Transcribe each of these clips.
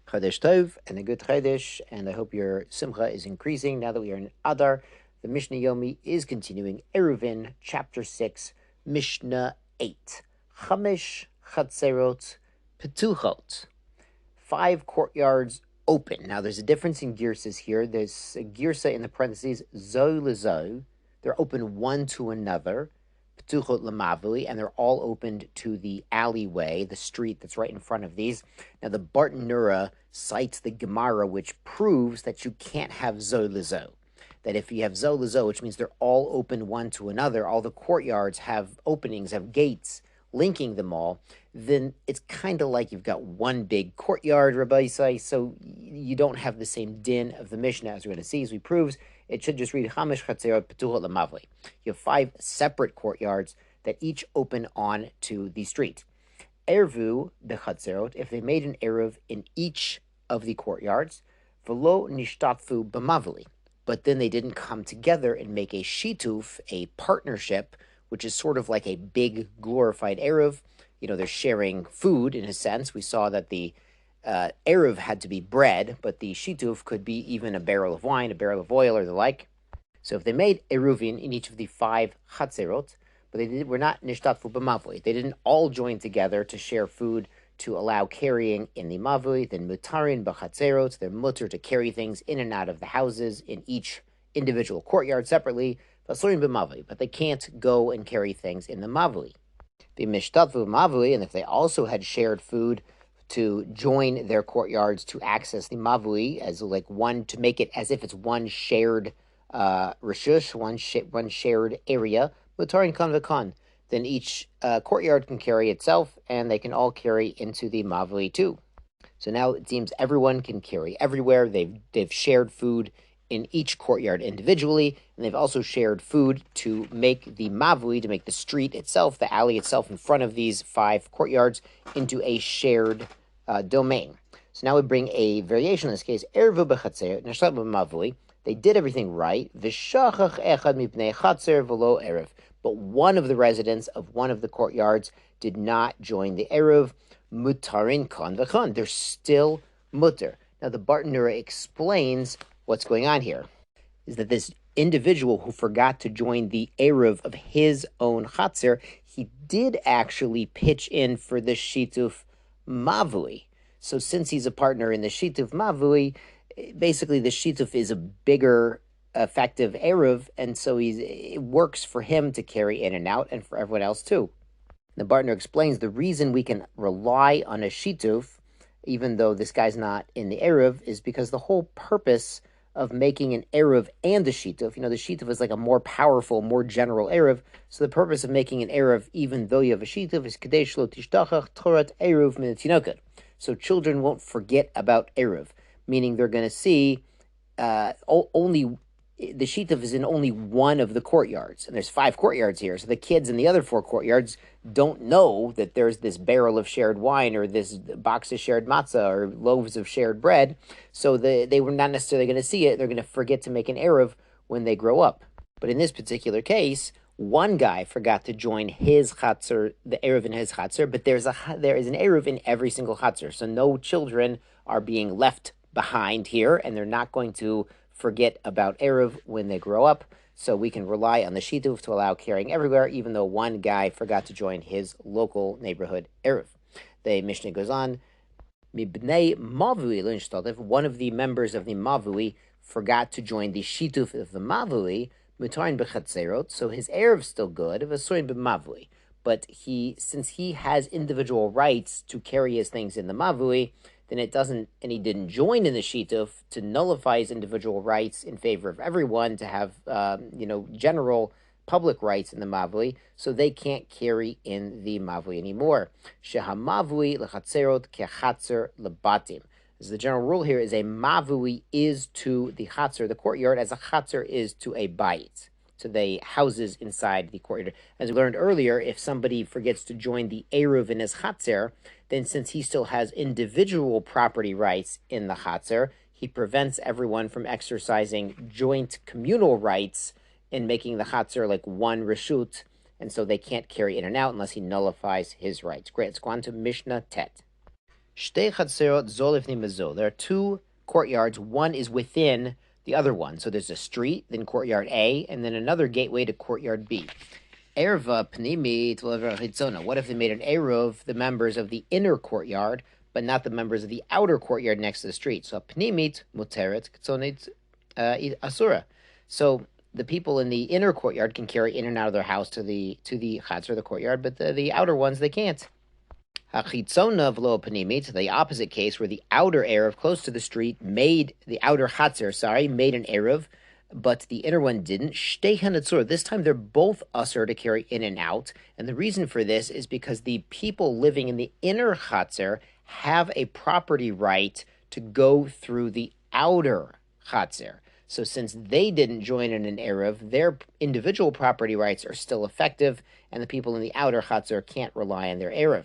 Chodesh Tov and a good Chodesh, and I hope your Simcha is increasing now that we are in Adar. The Mishnah Yomi is continuing. Eiruvin, chapter 6, Mishnah 8. Chamesh Chatzerot Petuchot. 5 courtyards open. Now there's a difference in girsas here. There's a girsa in the parentheses, zo lezo. They're open one to another. Petuchot lemavui, and they're all opened to the alleyway, the street that's right in front of these. Now the Bartanura cites the Gemara, which proves that you can't have zo lezo. That if you have zo lezo, which means they're all open one to another, all the courtyards have openings, have gates linking them all, then it's kind of like you've got one big courtyard, Rabbi Yisai, so you don't have the same din of the Mishnah, as we're going to see, as we proves. It should just read Chamesh Chatzerot Petuchot Lemavui. You have 5 separate courtyards that each open on to the street. Eirvu bechatzerot, if they made an eruv in each of the courtyards, v'lo nishtatfu b'mavui, but then they didn't come together and make a shituf, a partnership, which is sort of like a big glorified eruv. You know, they're sharing food in a sense. We saw that the eruv had to be bread, but the shituf could be even a barrel of wine, a barrel of oil, or the like. So if they made Eiruvin in each of the 5 chatzerot, but they were not nishtatfu b'mavui, they didn't all join together to share food to allow carrying in the mavui, then mutarin b'chatzerot, they're mutter to carry things in and out of the houses in each individual courtyard separately, but they can't go and carry things in the mavui. The mishtatvu mavui, and if they also had shared food to join their courtyards to access the mavui as like one, to make it as if it's one shared reshush, one shared area, mutarin kan v'kan, then each courtyard can carry itself, and they can all carry into the mavui too. So now it seems everyone can carry everywhere. They've shared food in each courtyard individually, and they've also shared food to make the mavui, to make the street itself, the alley itself in front of these 5 courtyards, into a shared domain. So now we bring a variation in this case. Eirvu b'chatzer, nashtat b'mavui. They did everything right. V'shachach echad mipnei chatzer v'lo erev. But one of the residents of one of the courtyards did not join the eruv. Mutarin kan v'kan. They're still mutter. Now the Bartanura explains what's going on here is that this individual who forgot to join the eruv of his own chatzir, he did actually pitch in for the shituf mavui. So since he's a partner in the shituf mavui, basically the shituf is a bigger effective eruv, and so it works for him to carry in and out, and for everyone else too. The Bartanura explains the reason we can rely on a shituf, even though this guy's not in the eruv, is because the whole purpose of making an eruv and the shituf, the shituf is like a more powerful, more general eruv. So the purpose of making an eruv, even though you have a shituf, is kadesh lo tishtachach torat eruv min tinoket. So children won't forget about eruv, meaning they're going to see only the shituf is in only one of the courtyards, and there's 5 courtyards here. So the kids in the other 4 courtyards don't know that there's this barrel of shared wine, or this box of shared matzah, or loaves of shared bread. So they were not necessarily going to see it. They're going to forget to make an eruv when they grow up. But in this particular case, one guy forgot to join his chatzar, the eruv in his chatzar, but there is an eruv in every single chatzar. So no children are being left behind here, and they're not going to forget about eruv when they grow up. So we can rely on the shituf to allow carrying everywhere, even though one guy forgot to join his local neighborhood eruv. The Mishnah goes on, Mibnei Mavui Linshtalef, one of the members of the Mavui forgot to join the shituf of the Mavui, Mutarin b'chatzerot, so his eruv's still good, V'asurin b'mavui. But since he has individual rights to carry his things in the Mavui, then it doesn't, and he didn't join in the shituf to nullify his individual rights in favor of everyone, to have, general public rights in the mavui, so they can't carry in the mavui anymore. Sheha mavui lechatzerot kechatzer lebatim. As the general rule here is a mavui is to the chatzer, the courtyard, as a chatzer is to a bayit, to the houses inside the courtyard. As we learned earlier, if somebody forgets to join the eruv in his chatzer, then since he still has individual property rights in the chatzer, he prevents everyone from exercising joint communal rights in making the chatzer like one reshut, and so they can't carry in and out unless he nullifies his rights. Great, let's go on to Mishnah Tet. Shtei chatzerot zo lifnei mazo. There are two courtyards. One is within the other one. So there's a street, then courtyard A, and then another gateway to courtyard B. Erva pnimit chitzona. What if they made an eruv, the members of the inner courtyard, but not the members of the outer courtyard next to the street? So pnimit muteret kitzonit asura. So the people in the inner courtyard can carry in and out of their house to the chatzor, the courtyard, but the outer ones they can't. Hachitzona v'lo pnimit, the opposite case where the outer eruv close to the street made the outer chatzor, made an eruv, but the inner one didn't. Shtei hanatzur. This time they're both usher to carry in and out, and the reason for this is because the people living in the inner chatzor have a property right to go through the outer chatzor. So since they didn't join in an eruv, their individual property rights are still effective, and the people in the outer chatzor can't rely on their eruv.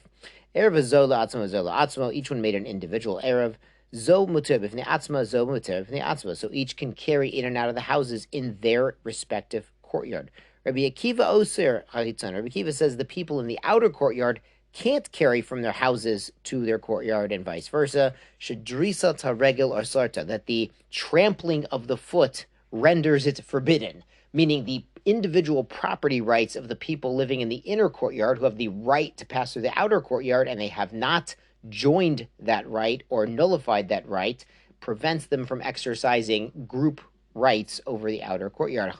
Eruv zo la'atzmo zo la'atzmo. Each one made an individual eruv. Zo muter b'fnei atzma, zo muter b'fnei atzma. So each can carry in and out of the houses in their respective courtyard. Rabbi Akiva oser hachitzon. Rabbi Akiva says the people in the outer courtyard can't carry from their houses to their courtyard and vice versa. Shedrisa taregel or sarta, that the trampling of the foot renders it forbidden, meaning the individual property rights of the people living in the inner courtyard who have the right to pass through the outer courtyard and they have not joined that right or nullified that right prevents them from exercising group rights over the outer courtyard.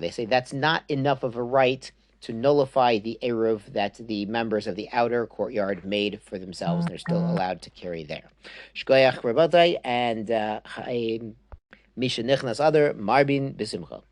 They say that's not enough of a right to nullify the eruv that the members of the outer courtyard made for themselves, and they're still allowed to carry there. Shkoyach Rabotai, and Misha Nichnas Adar Marbin B'Simcha.